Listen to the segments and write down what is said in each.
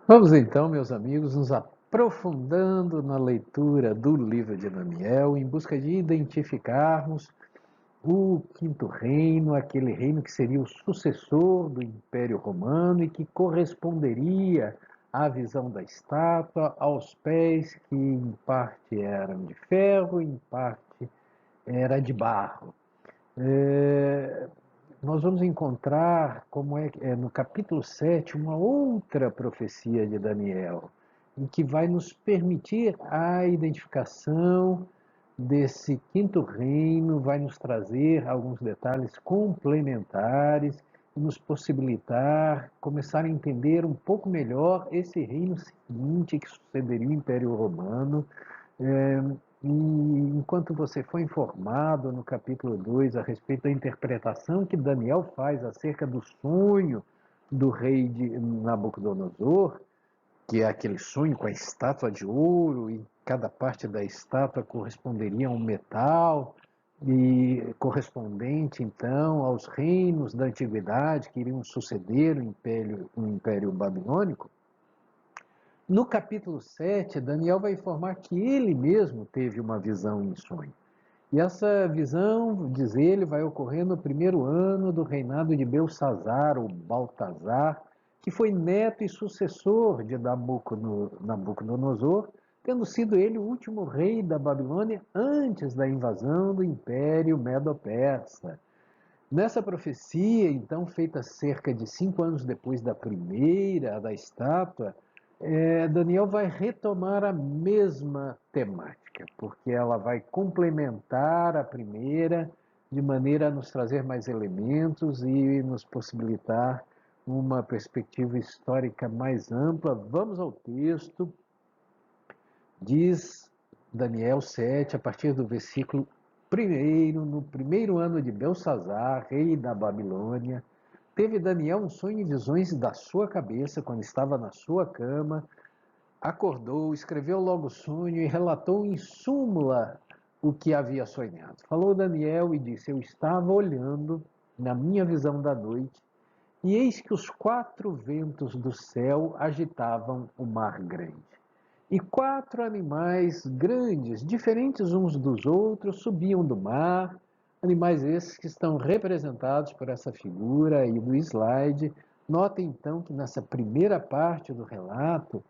Vamos então, meus amigos, nos aprofundando na leitura do livro de Daniel, em busca de identificarmos o quinto reino, aquele reino que seria o sucessor do Império Romano e que corresponderia à visão da estátua, aos pés que em parte eram de ferro, em parte era de barro. É, Nós vamos encontrar, no capítulo 7, uma outra profecia de Daniel, em que vai nos permitir a identificação desse quinto reino, vai nos trazer alguns detalhes complementares e nos possibilitar começar a entender um pouco melhor esse reino seguinte que sucederia o Império Romano. É, e enquanto você foi informado no capítulo 2 a respeito da interpretação que Daniel faz acerca do sonho do rei de Nabucodonosor, que é aquele sonho com a estátua de ouro e cada parte da estátua corresponderia a um metal e correspondente então aos reinos da antiguidade que iriam suceder o Império Babilônico. No capítulo 7, Daniel vai informar que ele mesmo teve uma visão em sonho. E essa visão, diz ele, vai ocorrer no primeiro ano do reinado de Belsazar, ou Baltazar, que foi neto e sucessor de Nabucodonosor, tendo sido ele o último rei da Babilônia antes da invasão do Império Medo-Persa. Nessa profecia, então, feita cerca de 5 anos depois da primeira, da estátua, Daniel vai retomar a mesma temática, porque ela vai complementar a primeira, de maneira a nos trazer mais elementos e nos possibilitar uma perspectiva histórica mais ampla. Vamos ao texto. Diz Daniel 7, a partir do versículo 1, no primeiro ano de Belsazar, rei da Babilônia, teve Daniel um sonho e visões da sua cabeça quando estava na sua cama, acordou, escreveu logo o sonho e relatou em súmula o que havia sonhado. Falou Daniel e disse: Eu estava olhando na minha visão da noite, e eis que os quatro ventos do céu agitavam o mar grande. E quatro animais grandes, diferentes uns dos outros, subiam do mar. Animais esses que estão representados por essa figura aí do slide. Notem então que nessa primeira parte do relato,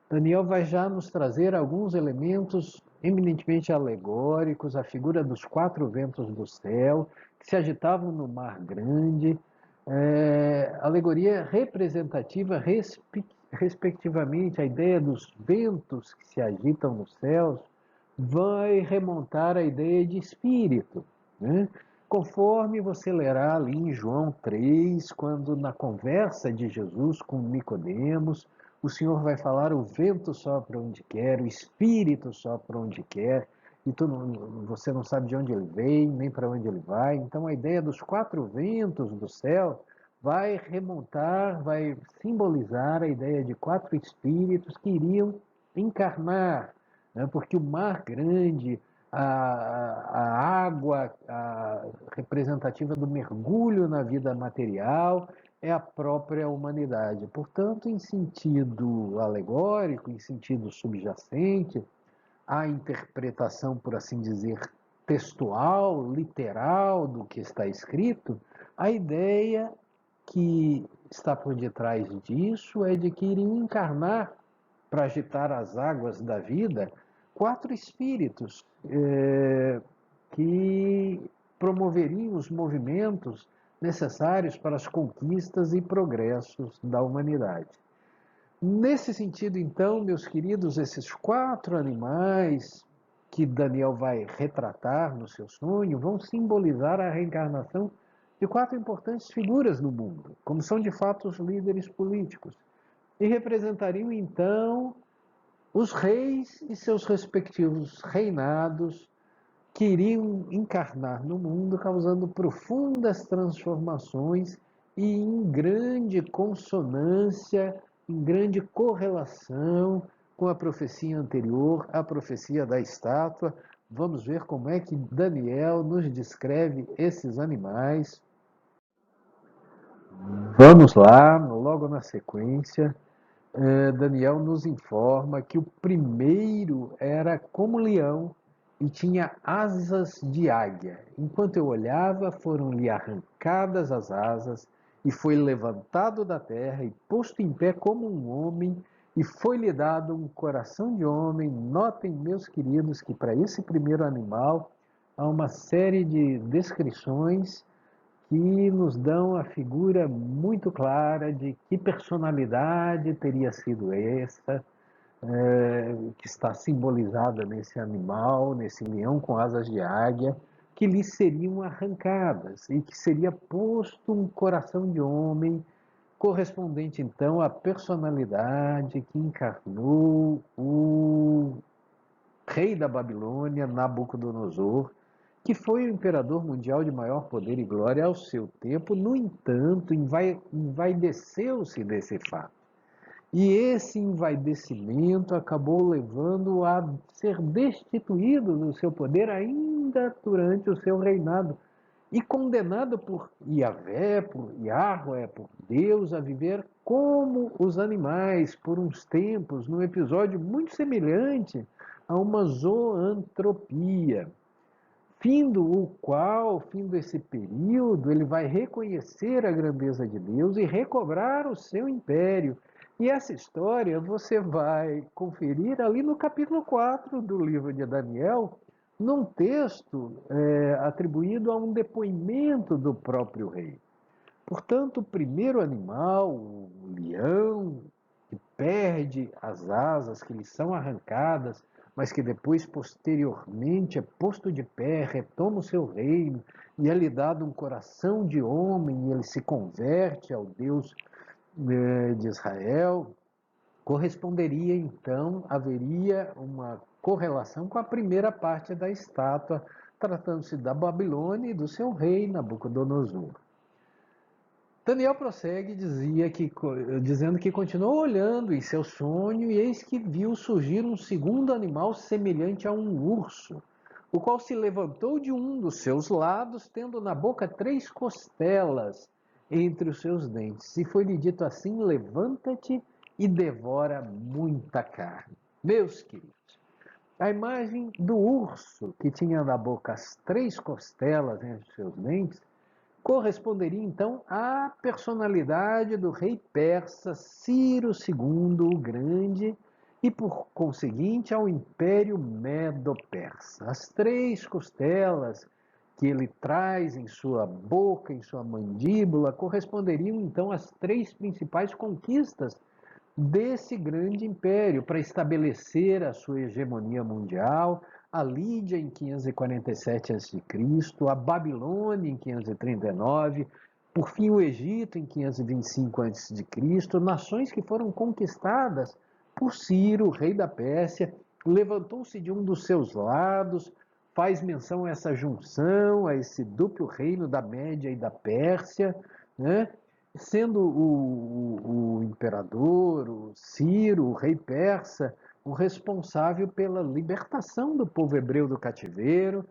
Daniel vai já nos trazer alguns elementos eminentemente alegóricos, a figura dos quatro ventos do céu, que se agitavam no mar grande, alegoria representativa, respectivamente, a ideia dos ventos que se agitam nos céus, vai remontar à ideia de espírito, né? Conforme você lerá ali em João 3, quando na conversa de Jesus com Nicodemos, o Senhor vai falar: o vento sopra onde quer, o espírito sopra onde quer, e você não sabe de onde ele vem, nem para onde ele vai. Então a ideia dos quatro ventos do céu vai remontar, vai simbolizar a ideia de quatro espíritos que iriam encarnar, né? Porque o mar grande, a água representativa do mergulho na vida material, é a própria humanidade. Portanto, em sentido alegórico, em sentido subjacente, a interpretação, por assim dizer, textual, literal do que está escrito, a ideia que está por detrás disso é de que iriam encarnar para agitar as águas da vida quatro espíritos que promoveriam os movimentos necessários para as conquistas e progressos da humanidade. Nesse sentido, então, meus queridos, esses quatro animais que Daniel vai retratar no seu sonho vão simbolizar a reencarnação de quatro importantes figuras no mundo, como são de fato os líderes políticos, e representariam então os reis e seus respectivos reinados que iriam encarnar no mundo, causando profundas transformações e em grande consonância, em grande correlação com a profecia anterior, a profecia da estátua. Vamos ver como é que Daniel nos descreve esses animais. Vamos lá, logo na sequência. Daniel nos informa que o primeiro era como leão e tinha asas de águia. Enquanto eu olhava, foram-lhe arrancadas as asas, e foi levantado da terra e posto em pé como um homem, e foi-lhe dado um coração de homem. Notem, meus queridos, que para esse primeiro animal há uma série de descrições que nos dão a figura muito clara de que personalidade teria sido essa, que está simbolizada nesse animal, nesse leão com asas de águia, que lhe seriam arrancadas e que seria posto um coração de homem, correspondente então à personalidade que encarnou o rei da Babilônia, Nabucodonosor, que foi o imperador mundial de maior poder e glória ao seu tempo. No entanto, envaideceu-se desse fato. E esse envaidecimento acabou levando a ser destituído do seu poder ainda durante o seu reinado e condenado por Yahvé, por Yahweh, por Deus, a viver como os animais por uns tempos, num episódio muito semelhante a uma zoantropia. Findo esse período, ele vai reconhecer a grandeza de Deus e recobrar o seu império. E essa história você vai conferir ali no capítulo 4 do livro de Daniel, num texto atribuído a um depoimento do próprio rei. Portanto, o primeiro animal, o leão, que perde as asas, que lhe são arrancadas, mas que depois, posteriormente, é posto de pé, retoma o seu reino, e é lhe dado um coração de homem, e ele se converte ao Deus de Israel, corresponderia então, haveria uma correlação com a primeira parte da estátua, tratando-se da Babilônia e do seu rei Nabucodonosor. Daniel prossegue, dizendo que continuou olhando em seu sonho, e eis que viu surgir um segundo animal semelhante a um urso, o qual se levantou de um dos seus lados, tendo na boca 3 costelas entre os seus dentes. E foi-lhe dito assim: levanta-te e devora muita carne. Meus queridos, a imagem do urso que tinha na boca as 3 costelas entre os seus dentes corresponderia então à personalidade do rei persa Ciro II o Grande e, por conseguinte, ao Império Medo-Persa. As 3 costelas que ele traz em sua boca, em sua mandíbula, corresponderiam então às 3 principais conquistas desse grande império para estabelecer a sua hegemonia mundial, a Lídia em 547 a.C., a Babilônia em 539, por fim o Egito em 525 a.C., nações que foram conquistadas por Ciro, rei da Pérsia, levantou-se de um dos seus lados, faz menção a essa junção, a esse duplo reino da Média e da Pérsia, né? Sendo o imperador, o Ciro, o rei persa, o responsável pela libertação do povo hebreu do cativeiro,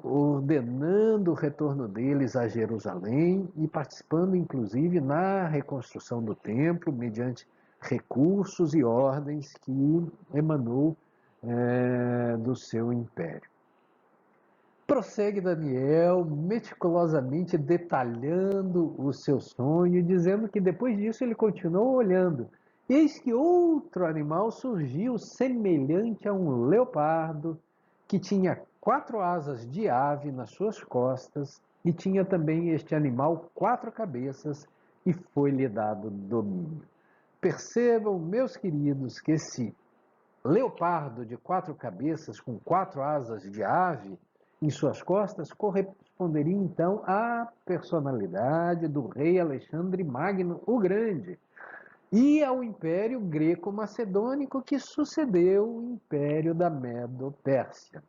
ordenando o retorno deles a Jerusalém e participando, inclusive, na reconstrução do templo, mediante recursos e ordens que emanou do seu império. Prossegue Daniel, meticulosamente detalhando o seu sonho, dizendo que depois disso ele continuou olhando. Eis que outro animal surgiu semelhante a um leopardo, que tinha 4 asas de ave nas suas costas, e tinha também este animal 4 cabeças, e foi-lhe dado domínio. Percebam, meus queridos, que esse leopardo de 4 cabeças, com 4 asas de ave em suas costas, corresponderia então à personalidade do rei Alexandre Magno o Grande e ao Império Greco-Macedônico que sucedeu o Império da Medo-Pérsia.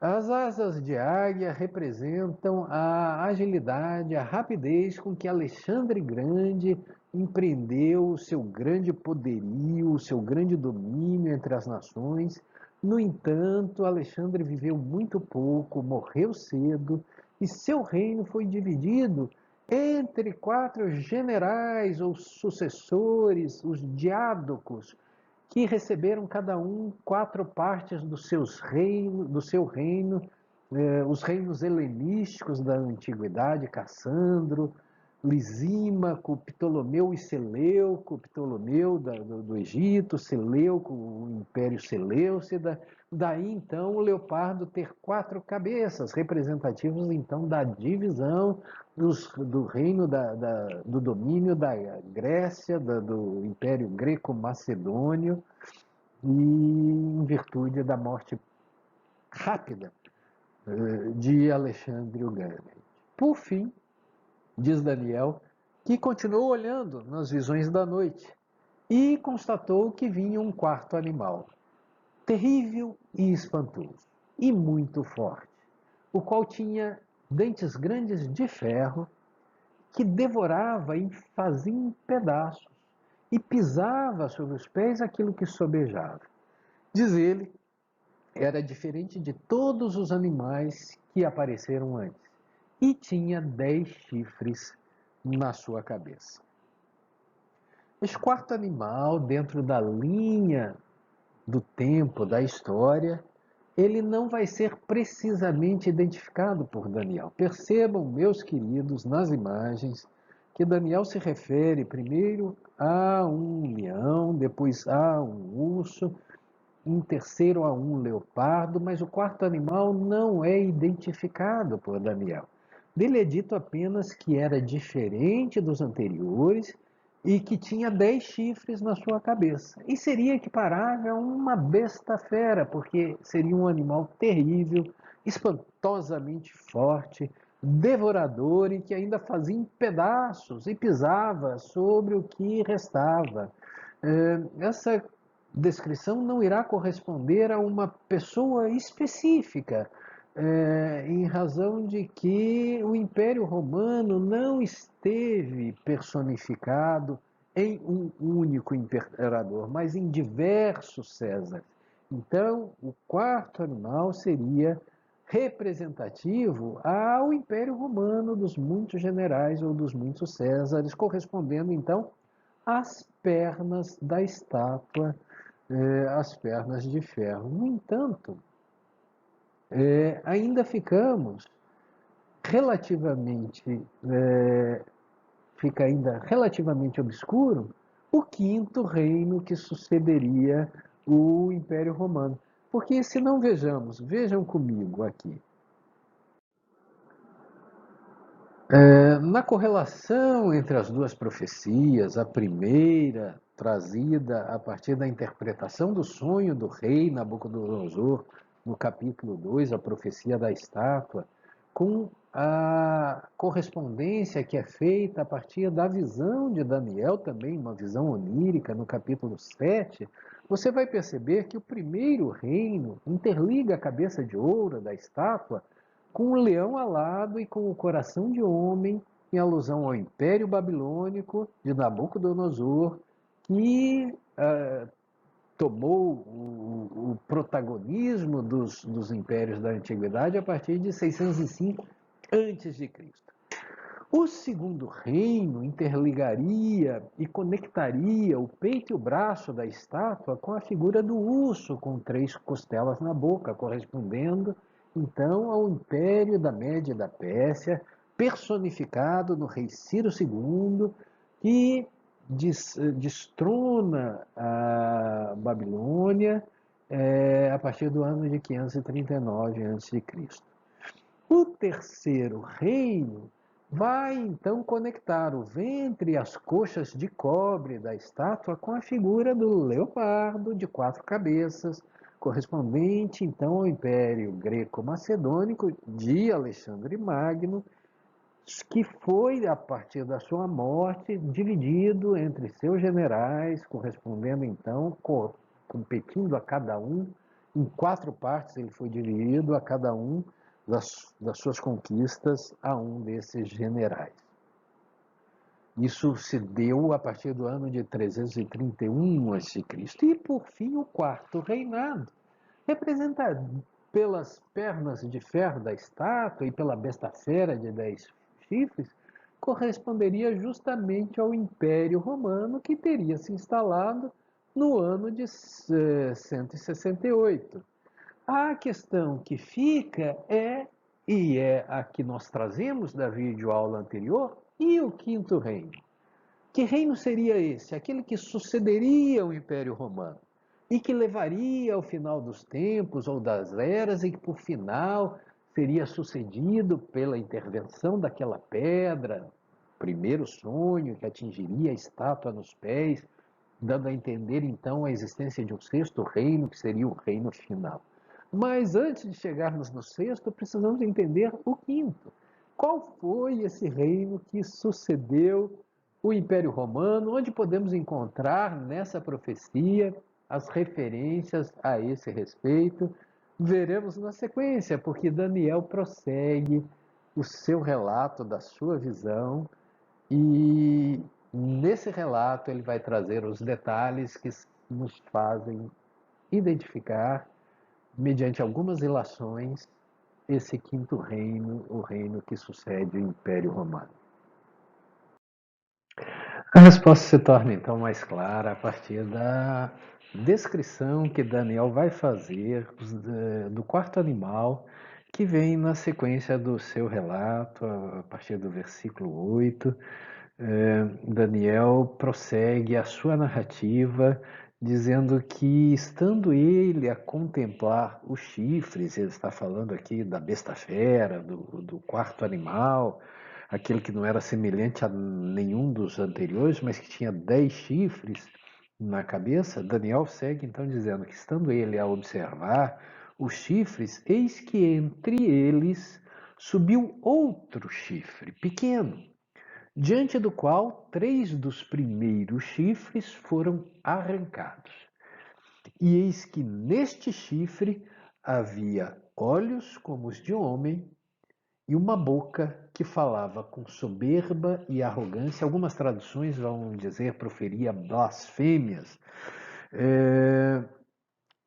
As asas de águia representam a agilidade, a rapidez com que Alexandre Grande empreendeu o seu grande poderio, o seu grande domínio entre as nações. No entanto, Alexandre viveu muito pouco, morreu cedo, e seu reino foi dividido entre 4 generais ou sucessores, os diádocos, que receberam cada um 4 partes do seu reino, os reinos helenísticos da antiguidade, Cassandro, Lisímaco, Ptolomeu e Seleuco, Ptolomeu do Egito, Seleuco, o Império Seleucida. Daí então o leopardo ter 4 cabeças, representativos então da divisão do reino do domínio da Grécia, do Império Greco-Macedônio, e em virtude da morte rápida de Alexandre o Grande. Por fim, diz Daniel, que continuou olhando nas visões da noite e constatou que vinha um 4º animal, terrível e espantoso, e muito forte, o qual tinha dentes grandes de ferro, que devorava e fazia em pedaços, e pisava sobre os pés aquilo que sobejava. Diz ele, era diferente de todos os animais que apareceram antes, e tinha 10 chifres na sua cabeça. Este 4º animal, dentro da linha do tempo, da história, ele não vai ser precisamente identificado por Daniel. Percebam, meus queridos, nas imagens, que Daniel se refere primeiro a um leão, depois a um urso, em terceiro a um leopardo, mas o 4º animal não é identificado por Daniel. Dele é dito apenas que era diferente dos anteriores e que tinha 10 chifres na sua cabeça. E seria equiparável a uma besta fera, porque seria um animal terrível, espantosamente forte, devorador e que ainda fazia em pedaços e pisava sobre o que restava. Essa descrição não irá corresponder a uma pessoa específica, em razão de que o Império Romano não esteve personificado em um único imperador, mas em diversos Césares. Então, o 4º animal seria representativo ao Império Romano dos muitos generais ou dos muitos Césares, correspondendo então às pernas da estátua, as pernas de ferro. No entanto, ainda ficamos relativamente, fica ainda relativamente obscuro o 5º reino que sucederia o Império Romano. Porque se não vejam comigo aqui, na correlação entre as duas profecias, a primeira trazida a partir da interpretação do sonho do rei Nabucodonosor, no capítulo 2, a profecia da estátua, com a correspondência que é feita a partir da visão de Daniel, também uma visão onírica, no capítulo 7, você vai perceber que o primeiro reino interliga a cabeça de ouro da estátua com o leão alado e com o coração de homem, em alusão ao Império Babilônico de Nabucodonosor, que tomou o protagonismo dos impérios da antiguidade a partir de 605 a.C. O 2º reino interligaria e conectaria o peito e o braço da estátua com a figura do urso, com 3 costelas na boca, correspondendo então ao Império da Média e da Pérsia, personificado no rei Ciro II, que destrona a Babilônia a partir do ano de 539 a.C. O 3º reino vai então conectar o ventre e as coxas de cobre da estátua com a figura do leopardo de 4 cabeças, correspondente então ao Império Greco-Macedônico de Alexandre Magno, que foi, a partir da sua morte, dividido entre seus generais, correspondendo então, competindo a cada um, em 4 partes ele foi dividido a cada um das suas conquistas a um desses generais. Isso se deu a partir do ano de 331 a.C. E, por fim, o 4º reinado, representado pelas pernas de ferro da estátua e pela besta fera de 10 chifres, corresponderia justamente ao Império Romano, que teria se instalado no ano de 168. A questão que fica e é a que nós trazemos da videoaula anterior, e o quinto reino? Que reino seria esse? Aquele que sucederia o Império Romano e que levaria ao final dos tempos ou das eras e que, por final, seria sucedido pela intervenção daquela pedra, primeiro sonho que atingiria a estátua nos pés, dando a entender então a existência de um sexto reino, que seria o reino final. Mas antes de chegarmos no sexto, precisamos entender o quinto. Qual foi esse reino que sucedeu o Império Romano? Onde podemos encontrar nessa profecia as referências a esse respeito? Veremos na sequência, porque Daniel prossegue o seu relato da sua visão e nesse relato ele vai trazer os detalhes que nos fazem identificar, mediante algumas ilações, esse quinto reino, o reino que sucede o Império Romano. A resposta se torna então mais clara a partir da descrição que Daniel vai fazer do quarto animal, que vem na sequência do seu relato, a partir do versículo 8. Daniel prossegue a sua narrativa dizendo que, estando ele a contemplar os chifres, ele está falando aqui da besta fera, do quarto animal, aquele que não era semelhante a nenhum dos anteriores, mas que tinha 10 chifres na cabeça. Daniel segue então dizendo que, estando ele a observar os chifres, eis que entre eles subiu outro chifre, pequeno, diante do qual 3 dos primeiros chifres foram arrancados. E eis que neste chifre havia olhos como os de homem e uma boca que falava com soberba e arrogância. Algumas traduções vão dizer proferia blasfêmias.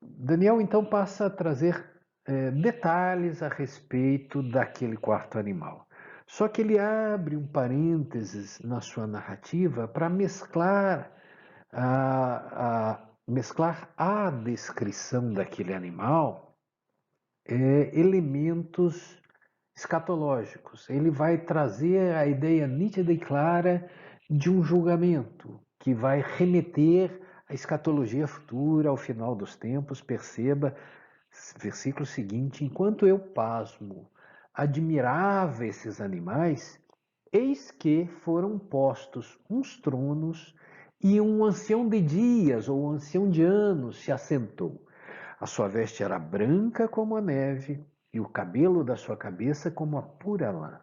Daniel então passa a trazer detalhes a respeito daquele quarto animal. Só que ele abre um parênteses na sua narrativa para mesclar a descrição daquele animal elementos escatológicos. Ele vai trazer a ideia nítida e clara de um julgamento que vai remeter à escatologia futura, ao final dos tempos. Perceba, versículo seguinte: enquanto eu pasmo, admirava esses animais, eis que foram postos uns tronos e um ancião de dias ou um ancião de anos se assentou. A sua veste era branca como a neve e o cabelo da sua cabeça como a pura lã.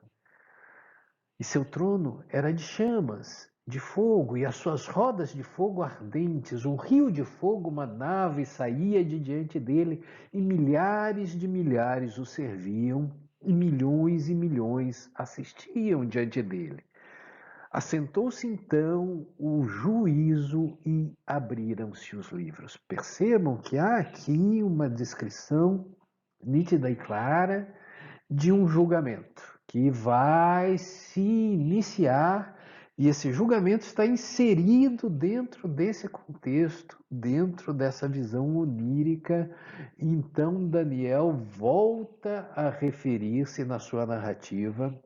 E seu trono era de chamas, de fogo, e as suas rodas de fogo ardentes. Um rio de fogo manava e saía de diante dele, e milhares o serviam, e milhões assistiam diante dele. Assentou-se então o juízo e abriram-se os livros. Percebam que há aqui uma descrição nítida e clara de um julgamento que vai se iniciar, e esse julgamento está inserido dentro desse contexto, dentro dessa visão onírica. Então Daniel volta a referir-se na sua narrativa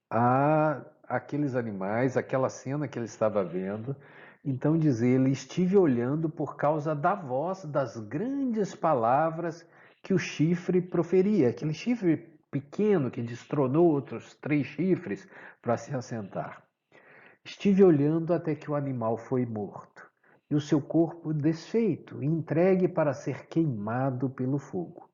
a aqueles animais, aquela cena que ele estava vendo. Então diz ele: estive olhando por causa da voz, das grandes palavras que o chifre proferia, aquele chifre pequeno que destronou outros 3 chifres para se assentar. Estive olhando até que o animal foi morto, e o seu corpo desfeito, e entregue para ser queimado pelo fogo.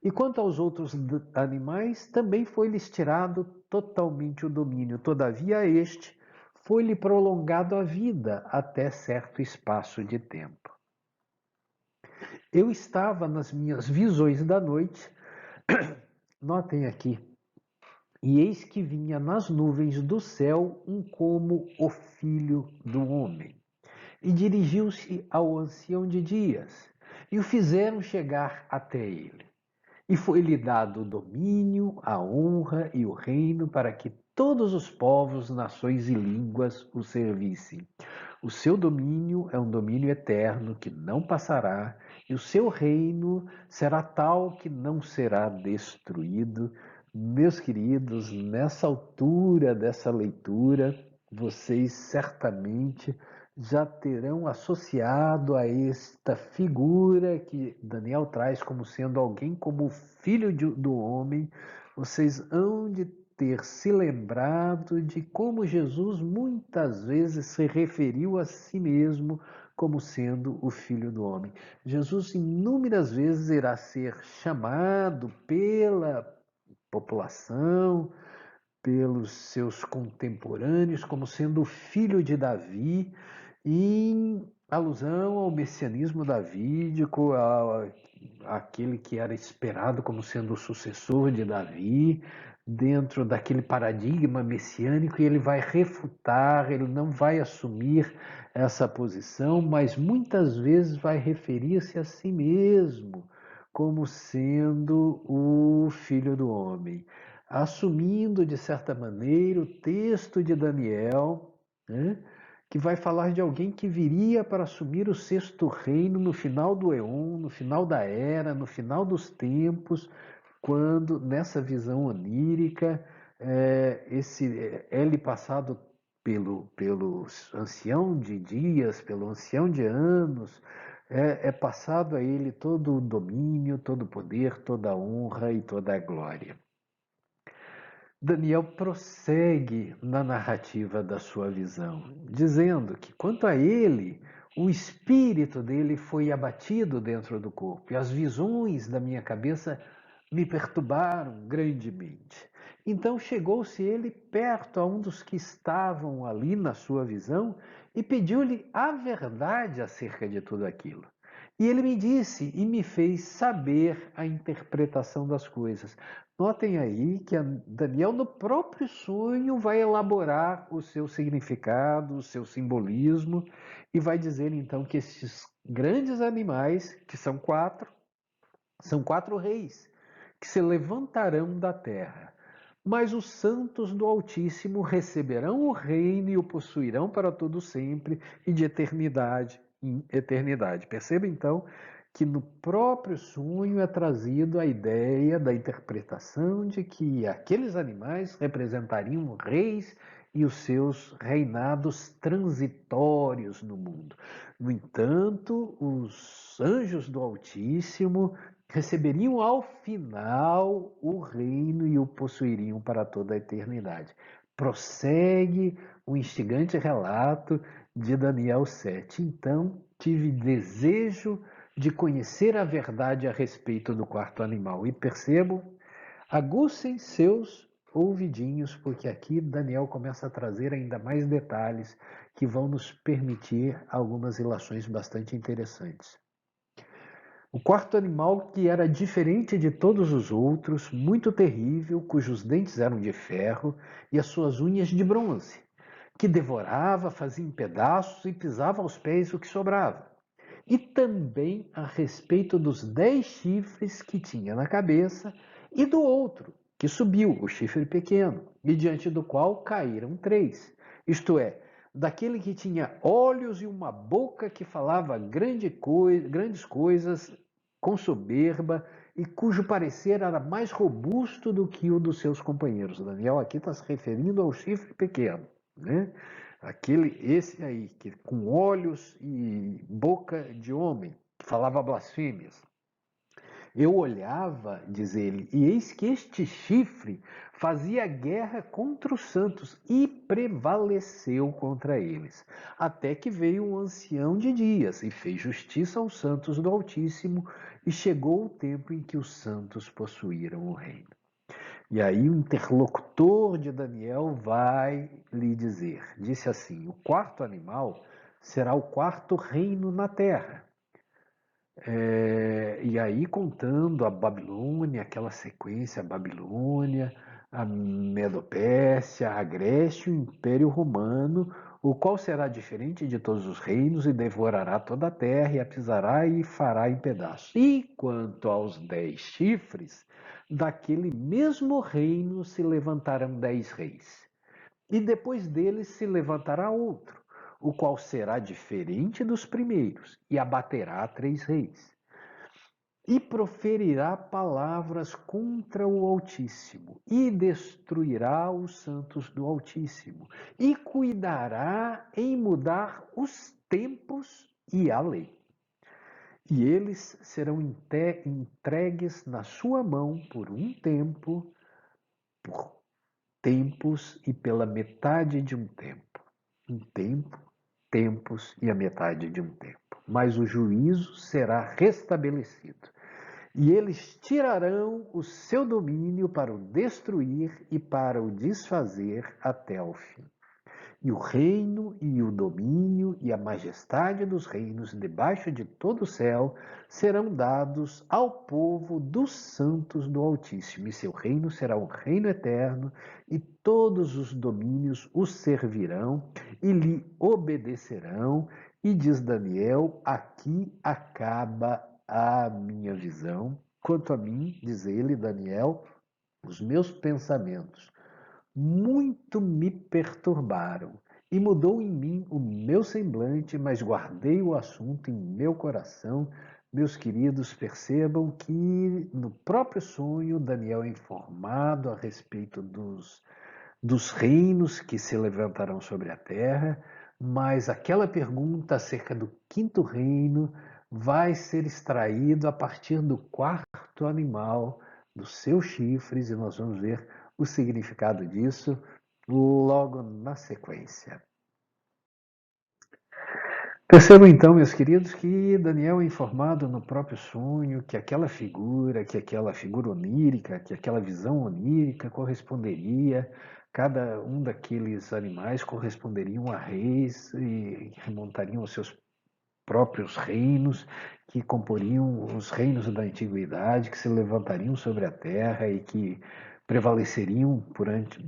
E quanto aos outros animais, também foi-lhes tirado totalmente o domínio. Todavia, a este foi-lhe prolongado a vida até certo espaço de tempo. Eu estava nas minhas visões da noite, notem aqui, e eis que vinha nas nuvens do céu um como o filho do homem. E dirigiu-se ao ancião de dias, e o fizeram chegar até ele. E foi-lhe dado o domínio, a honra e o reino para que todos os povos, nações e línguas o servissem. O seu domínio é um domínio eterno que não passará, e o seu reino será tal que não será destruído. Meus queridos, nessa altura dessa leitura, vocês certamente já terão associado a esta figura que Daniel traz como sendo alguém como o filho do homem, vocês hão de ter se lembrado de como Jesus muitas vezes se referiu a si mesmo como sendo o Filho do Homem. Jesus inúmeras vezes irá ser chamado pela população, pelos seus contemporâneos, como sendo o filho de Davi, em alusão ao messianismo davídico, aquele que era esperado como sendo o sucessor de Davi, dentro daquele paradigma messiânico, e ele vai refutar, ele não vai assumir essa posição, mas muitas vezes vai referir-se a si mesmo como sendo o Filho do Homem, assumindo de certa maneira o texto de Daniel, né, que vai falar de alguém que viria para assumir o sexto reino no final do Eon, no final da era, no final dos tempos, quando nessa visão onírica esse ele passado pelo ancião de dias, pelo ancião de anos, é passado a ele todo o domínio, todo o poder, toda a honra e toda a glória. Daniel prossegue na narrativa da sua visão, dizendo que, quanto a ele, o espírito dele foi abatido dentro do corpo, e as visões da minha cabeça me perturbaram grandemente. Então chegou-se ele perto a um dos que estavam ali na sua visão e pediu-lhe a verdade acerca de tudo aquilo. E ele me disse e me fez saber a interpretação das coisas. Notem aí que Daniel, no próprio sonho, vai elaborar o seu significado, o seu simbolismo, e vai dizer então que esses grandes animais, que são quatro reis, que se levantarão da terra. Mas os santos do Altíssimo receberão o reino e o possuirão para todo sempre e de eternidade em eternidade. Perceba então que no próprio sonho é trazido a ideia da interpretação de que aqueles animais representariam reis e os seus reinados transitórios no mundo. No entanto, os anjos do Altíssimo receberiam ao final o reino e o possuiriam para toda a eternidade. Prossegue o instigante relato de Daniel 7. Então, tive desejo de conhecer a verdade a respeito do quarto animal. E percebam, aguçem seus ouvidinhos, porque aqui Daniel começa a trazer ainda mais detalhes que vão nos permitir algumas ilações bastante interessantes. O quarto animal, que era diferente de todos os outros, muito terrível, cujos dentes eram de ferro e as suas unhas de bronze, que devorava, fazia em pedaços e pisava aos pés o que sobrava. E também a respeito dos 10 chifres que tinha na cabeça, e do outro, que subiu, o chifre pequeno, e diante do qual caíram 3. Isto é, daquele que tinha olhos e uma boca que falava grandes coisas com soberba e cujo parecer era mais robusto do que o dos seus companheiros. Daniel aqui está se referindo ao chifre pequeno, né? Esse aí, que com olhos e boca de homem, que falava blasfêmias. Eu olhava, diz ele, e eis que este chifre fazia guerra contra os santos e prevaleceu contra eles, até que veio um ancião de dias e fez justiça aos santos do Altíssimo, e chegou o tempo em que os santos possuíram o reino. E aí o interlocutor de Daniel vai lhe dizer, disse assim, o quarto animal será o quarto reino na terra. E aí contando a Babilônia, aquela sequência, a Babilônia, a Medopécia, a Grécia, o Império Romano, o qual será diferente de todos os reinos e devorará toda a terra e a pisará e fará em pedaços. E quanto aos 10 chifres, daquele mesmo reino se levantarão 10 reis. E depois deles se levantará outro, o qual será diferente dos primeiros, e abaterá 3 reis. E proferirá palavras contra o Altíssimo, e destruirá os santos do Altíssimo, e cuidará em mudar os tempos e a lei. E eles serão entregues na sua mão por um tempo, por tempos e pela metade de um tempo. Um tempo, tempos e a metade de um tempo. Mas o juízo será restabelecido. E eles tirarão o seu domínio para o destruir e para o desfazer até ao fim. E o reino e o domínio e a majestade dos reinos debaixo de todo o céu serão dados ao povo dos santos do Altíssimo. E seu reino será um reino eterno, e todos os domínios o servirão e lhe obedecerão. E diz Daniel, aqui acaba a minha visão. Quanto a mim, diz ele, Daniel, os meus pensamentos muito me perturbaram, e mudou em mim o meu semblante, mas guardei o assunto em meu coração. Meus queridos, percebam que no próprio sonho Daniel é informado a respeito dos reinos que se levantarão sobre a terra, mas aquela pergunta acerca do quinto reino vai ser extraído a partir do quarto animal, dos seus chifres, e nós vamos ver o significado disso logo na sequência. Percebam então, meus queridos, que Daniel é informado no próprio sonho que aquela figura onírica, que aquela visão onírica corresponderia, cada um daqueles animais corresponderiam a reis e remontariam aos seus próprios reinos, que comporiam os reinos da antiguidade, que se levantariam sobre a terra e que prevaleceriam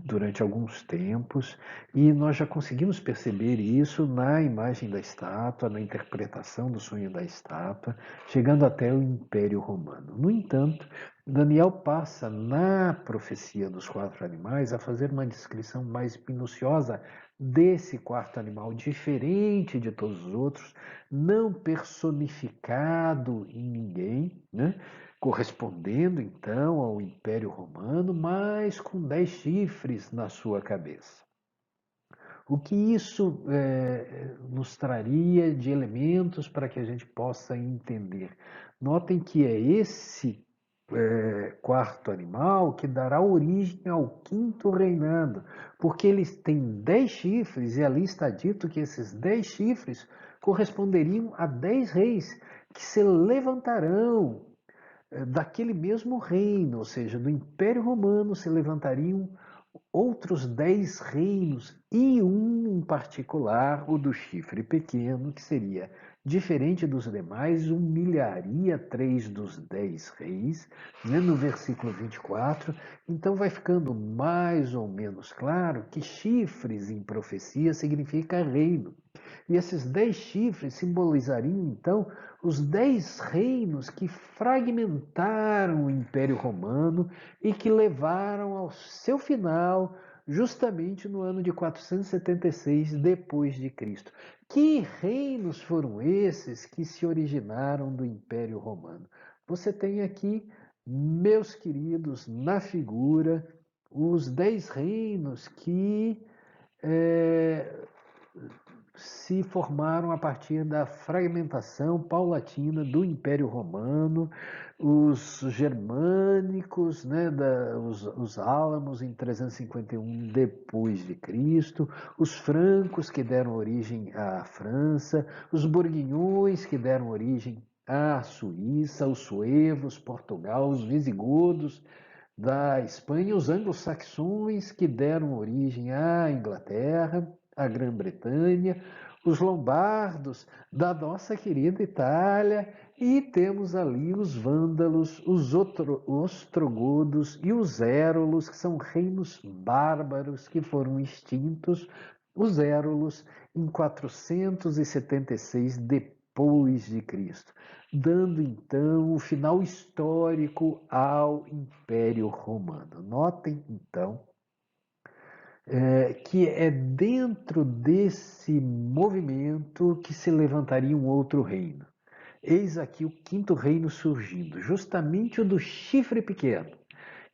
durante alguns tempos, e nós já conseguimos perceber isso na imagem da estátua, na interpretação do sonho da estátua, chegando até o Império Romano. No entanto, Daniel passa na profecia dos 4 animais a fazer uma descrição mais minuciosa desse quarto animal, diferente de todos os outros, não personificado em ninguém, né? Correspondendo então ao Império Romano, mas com 10 chifres na sua cabeça. O que isso nos traria de elementos para que a gente possa entender? Notem que é esse quarto animal que dará origem ao quinto reinado, porque eles têm 10 chifres, e ali está dito que esses 10 chifres corresponderiam a 10 reis que se levantarão daquele mesmo reino, ou seja, do Império Romano se levantariam outros 10 reinos, e um em particular, o do chifre pequeno, que seria diferente dos demais, humilharia 3 dos 10 reis, né, no versículo 24. Então vai ficando mais ou menos claro que chifres em profecia significa reino. E esses 10 chifres simbolizariam, então, os 10 reinos que fragmentaram o Império Romano e que levaram ao seu final justamente no ano de 476 depois de Cristo. Que reinos foram esses que se originaram do Império Romano? Você tem aqui, meus queridos, na figura, os 10 reinos que se formaram a partir da fragmentação paulatina do Império Romano, os germânicos, né, os álamos em 351 depois de Cristo, os francos que deram origem à França, os borguinhões que deram origem à Suíça, os suevos, Portugal, os visigodos da Espanha, os anglo-saxões que deram origem à Inglaterra, à Grã-Bretanha, os lombardos da nossa querida Itália, e temos ali os vândalos, os ostrogodos e os érolos, que são reinos bárbaros que foram extintos os Érulos em 476 depois de Cristo, dando então o final histórico ao Império Romano. Notem então que é dentro desse movimento que se levantaria um outro reino. Eis aqui o quinto reino surgindo, justamente o do chifre pequeno,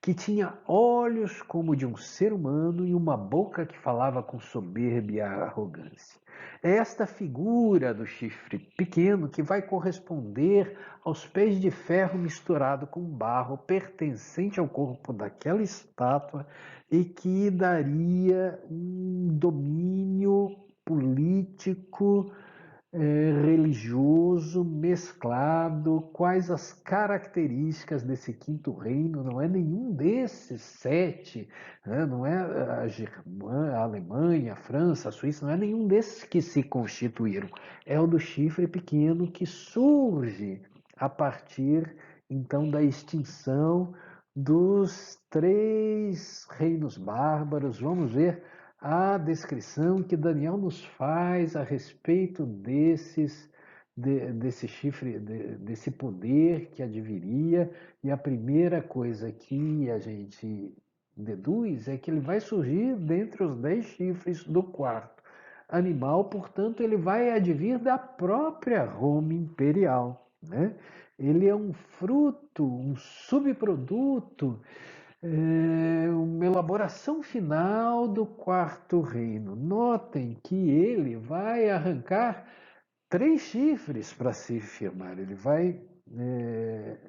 que tinha olhos como de um ser humano e uma boca que falava com soberba e arrogância. É esta figura do chifre pequeno que vai corresponder aos pés de ferro misturado com barro pertencente ao corpo daquela estátua e que daria um domínio político religioso mesclado. Quais as características desse quinto reino? Não é nenhum desses sete, né? Não é a Alemanha, a França, a Suíça, não é nenhum desses que se constituíram. É o do chifre pequeno que surge a partir então da extinção dos três reinos bárbaros. Vamos ver a descrição que Daniel nos faz a respeito desse chifre, desse poder que adviria, e a primeira coisa que a gente deduz é que ele vai surgir dentre os 10 chifres do quarto animal, portanto ele vai advir da própria Roma imperial, né? Ele é um fruto, um subproduto, uma elaboração final do quarto reino. Notem que ele vai arrancar 3 chifres para se firmar. Ele vai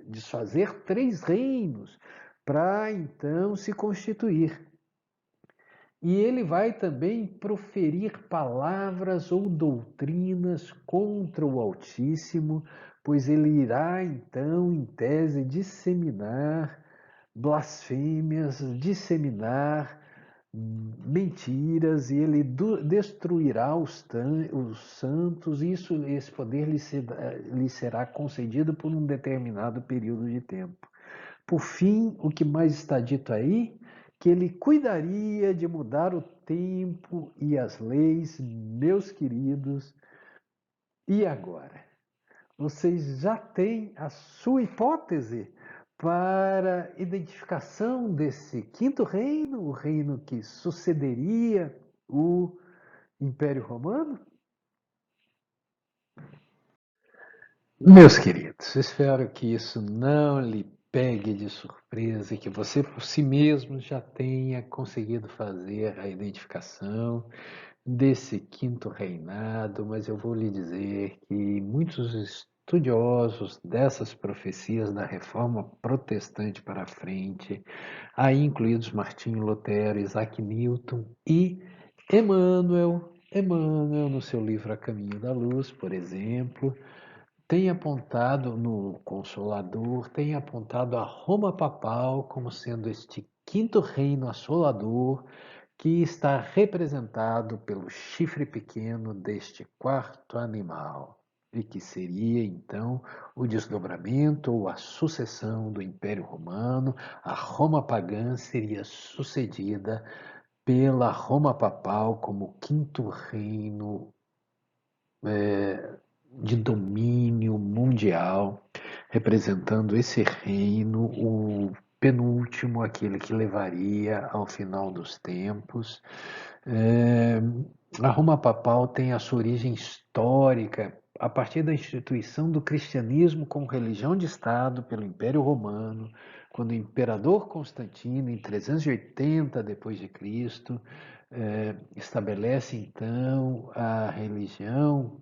desfazer 3 reinos para então se constituir. E ele vai também proferir palavras ou doutrinas contra o Altíssimo, pois ele irá então, em tese, disseminar blasfêmias, disseminar mentiras, e ele destruirá os santos, e esse poder lhe será concedido por um determinado período de tempo. Por fim, o que mais está dito aí? Que ele cuidaria de mudar o tempo e as leis, meus queridos. E agora? Vocês já têm a sua hipótese para identificação desse quinto reino, o reino que sucederia o Império Romano? Meus queridos, espero que isso não lhe pegue de surpresa e que você por si mesmo já tenha conseguido fazer a identificação desse quinto reinado, mas eu vou lhe dizer que muitos estudiosos dessas profecias da Reforma Protestante para frente, aí incluídos Martinho Lutero, Isaac Newton e Emmanuel no seu livro A Caminho da Luz, por exemplo, tem apontado no Consolador, tem apontado a Roma Papal como sendo este quinto reino assolador que está representado pelo chifre pequeno deste quarto animal, e que seria então o desdobramento ou a sucessão do Império Romano. A Roma pagã seria sucedida pela Roma Papal como quinto reino de domínio mundial, representando esse reino, o penúltimo, aquele que levaria ao final dos tempos. A Roma Papal tem a sua origem histórica a partir da instituição do cristianismo como religião de Estado pelo Império Romano, quando o imperador Constantino, em 380 depois de Cristo, estabelece então a religião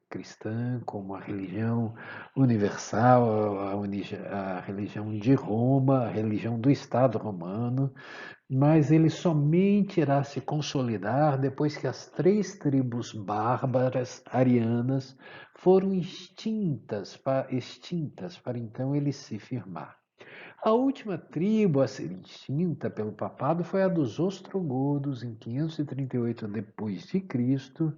cristã como a religião universal, a religião de Roma, a religião do Estado romano, mas ele somente irá se consolidar depois que as 3 tribos bárbaras arianas foram extintas para então ele se firmar. A última tribo a ser extinta pelo papado foi a dos ostrogodos em 538 depois de Cristo,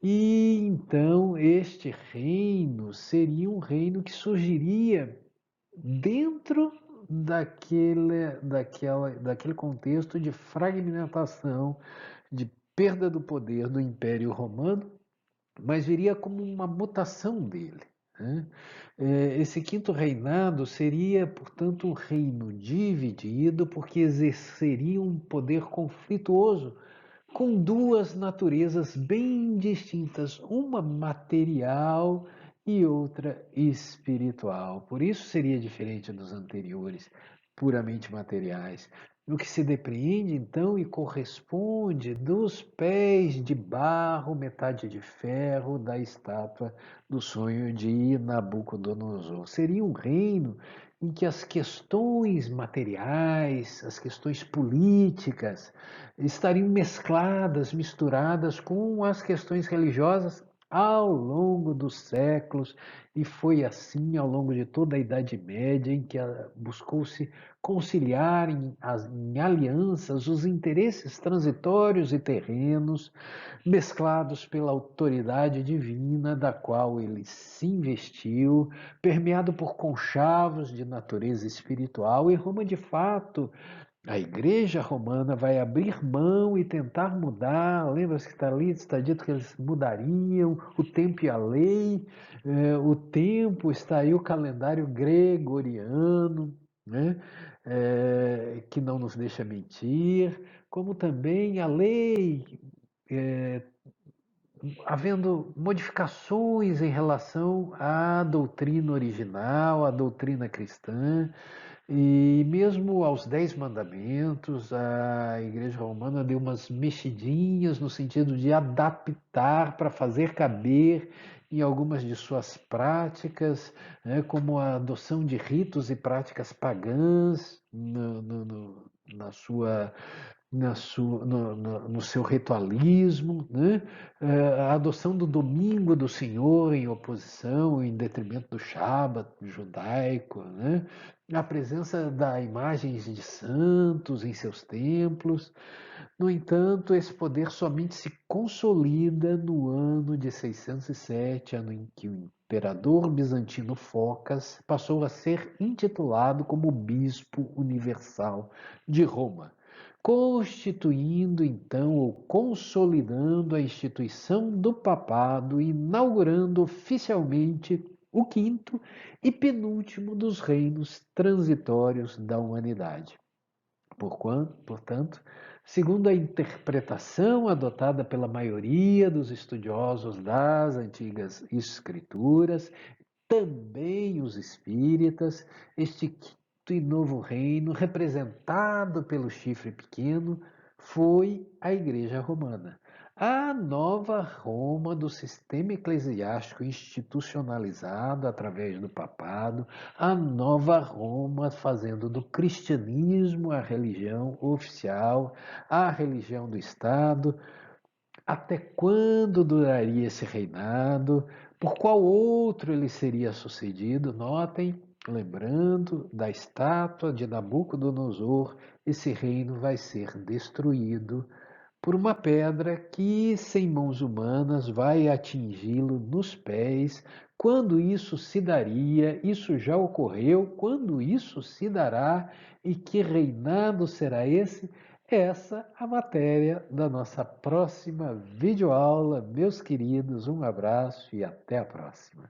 e então este reino seria um reino que surgiria dentro daquele contexto de fragmentação, de perda do poder do Império Romano, mas viria como uma mutação dele. Né? Esse quinto reinado seria, portanto, um reino dividido, porque exerceria um poder conflituoso com duas naturezas bem distintas, uma material e outra espiritual. Por isso seria diferente dos anteriores, puramente materiais. O que se depreende então e corresponde dos pés de barro, metade de ferro da estátua do sonho de Nabucodonosor. Seria um reino em que as questões materiais, as questões políticas, estariam mescladas, misturadas com as questões religiosas ao longo dos séculos, e foi assim ao longo de toda a Idade Média, em que buscou-se conciliar em alianças os interesses transitórios e terrenos, mesclados pela autoridade divina da qual ele se investiu, permeado por conchavos de natureza espiritual, e Roma, de fato, a Igreja Romana vai abrir mão e tentar mudar. Lembra-se que está ali, está dito que eles mudariam o tempo e a lei. O tempo está aí o calendário gregoriano, né? Que não nos deixa mentir, como também a lei, é, havendo modificações em relação à doutrina original, à doutrina cristã. E mesmo aos 10 mandamentos, a Igreja Romana deu umas mexidinhas no sentido de adaptar para fazer caber em algumas de suas práticas, né, como a adoção de ritos e práticas pagãs na sua no seu ritualismo, né? A adoção do domingo do Senhor em oposição, em detrimento do Shabat judaico, né? A presença da imagens de santos em seus templos. No entanto, esse poder somente se consolida no ano de 607, ano em que o imperador bizantino Focas passou a ser intitulado como bispo universal de Roma, constituindo então ou consolidando a instituição do papado, inaugurando oficialmente o quinto e penúltimo dos reinos transitórios da humanidade. Portanto, segundo a interpretação adotada pela maioria dos estudiosos das antigas escrituras, também os espíritas, este quinto e novo reino, representado pelo chifre pequeno, foi a Igreja Romana. A nova Roma do sistema eclesiástico institucionalizado através do papado, a nova Roma fazendo do cristianismo a religião oficial, a religião do Estado. Até quando duraria esse reinado? Por qual outro ele seria sucedido? Notem, lembrando da estátua de Nabucodonosor, esse reino vai ser destruído por uma pedra que, sem mãos humanas, vai atingi-lo nos pés. Quando isso se daria, isso já ocorreu, quando isso se dará e que reinado será esse? Essa é a matéria da nossa próxima videoaula. Meus queridos, um abraço e até a próxima.